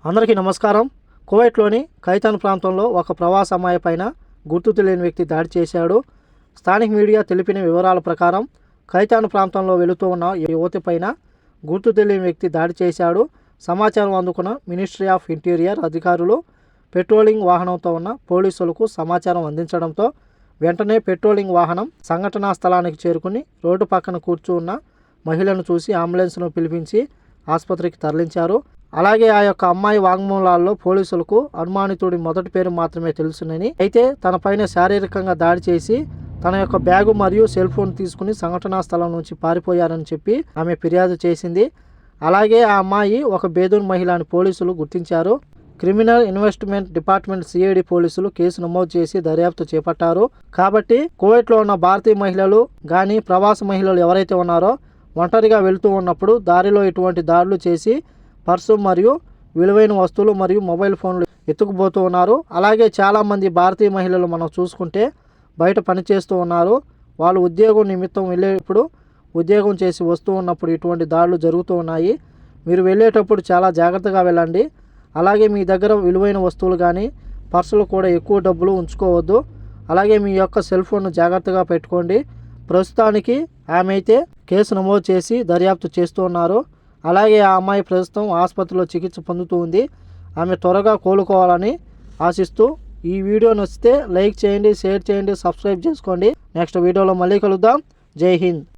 అందరికీ నమస్కారం. కువైట్లోని ఖైతాన్ ప్రాంతంలో ఒక ప్రవాస అమ్మాయి పైన గుర్తు తెలియని వ్యక్తి దాడి చేశాడు. స్థానిక మీడియా తెలిపిన వివరాల ప్రకారం ఖైతాన్ ప్రాంతంలో వెళుతూ ఉన్న యువతి పైన గుర్తు తెలియని వ్యక్తి దాడి చేశాడు. సమాచారం అందుకున్న మినిస్ట్రీ ఆఫ్ ఇంటీరియర్ అధికారులు పెట్రోలింగ్ వాహనంతో ఉన్న పోలీసులకు సమాచారం అందించడంతో వెంటనే పెట్రోలింగ్ వాహనం సంఘటనా స్థలానికి చేరుకుని రోడ్డు పక్కన కూర్చున్న మహిళను చూసి అంబులెన్స్ను పిలిపించి ఆసుపత్రికి తరలించారు. అలాగే ఆ యొక్క అమ్మాయి వాంగ్మూలాల్లో పోలీసులకు అనుమానితుడి మొదటి పేరు మాత్రమే తెలుసునని, అయితే తన పైన శారీరకంగా దాడి చేసి తన యొక్క బ్యాగు మరియు సెల్ ఫోన్ తీసుకుని సంఘటనా స్థలం నుంచి పారిపోయారని చెప్పి ఆమె ఫిర్యాదు చేసింది. అలాగే ఆ అమ్మాయి ఒక బేదూన్ మహిళ అని పోలీసులు గుర్తించారు. క్రిమినల్ ఇన్వెస్టిగేషన్ డిపార్ట్మెంట్ సిఐడి పోలీసులు కేసు నమోదు చేసి దర్యాప్తు చేపట్టారు. కాబట్టి కువైట్లో ఉన్న భారతీయ మహిళలు కానీ ప్రవాస మహిళలు ఎవరైతే ఉన్నారో ఒంటరిగా వెళుతూ ఉన్నప్పుడు దారిలో ఇటువంటి దాడులు చేసి పర్సు మరియు విలువైన వస్తువులు మరియు మొబైల్ ఫోన్లు ఎత్తుకుపోతూ ఉన్నారు. అలాగే చాలామంది భారతీయ మహిళలు మనం చూసుకుంటే బయట పనిచేస్తూ ఉన్నారు. వాళ్ళు ఉద్యోగం నిమిత్తం వెళ్ళేటప్పుడు ఉద్యోగం చేసి వస్తూ ఉన్నప్పుడు ఇటువంటి దాడులు జరుగుతూ ఉన్నాయి. మీరు వెళ్ళేటప్పుడు చాలా జాగ్రత్తగా వెళ్ళండి. అలాగే మీ దగ్గర విలువైన వస్తువులు కానీ పర్సులు కూడా ఎక్కువ డబ్బులు ఉంచుకోవద్దు. అలాగే మీ యొక్క సెల్ ఫోన్ను జాగ్రత్తగా పెట్టుకోండి. ప్రస్తుతానికి ఆమె అయితే కేసు నమోదు చేసి దర్యాప్తు చేస్తూ ఉన్నారు. అలాగే ఆ అమ్మాయి ప్రస్తుతం ఆసుపత్రిలో చికిత్స పొందుతూ ఉంది. ఆమె త్వరగా కోలుకోవాలని ఆశిస్తూ ఈ వీడియో నచ్చితే లైక్ చేయండి, షేర్ చేయండి, సబ్స్క్రైబ్ చేసుకోండి. నెక్స్ట్ వీడియోలో మళ్ళీ కలుద్దాం. జై హింద్.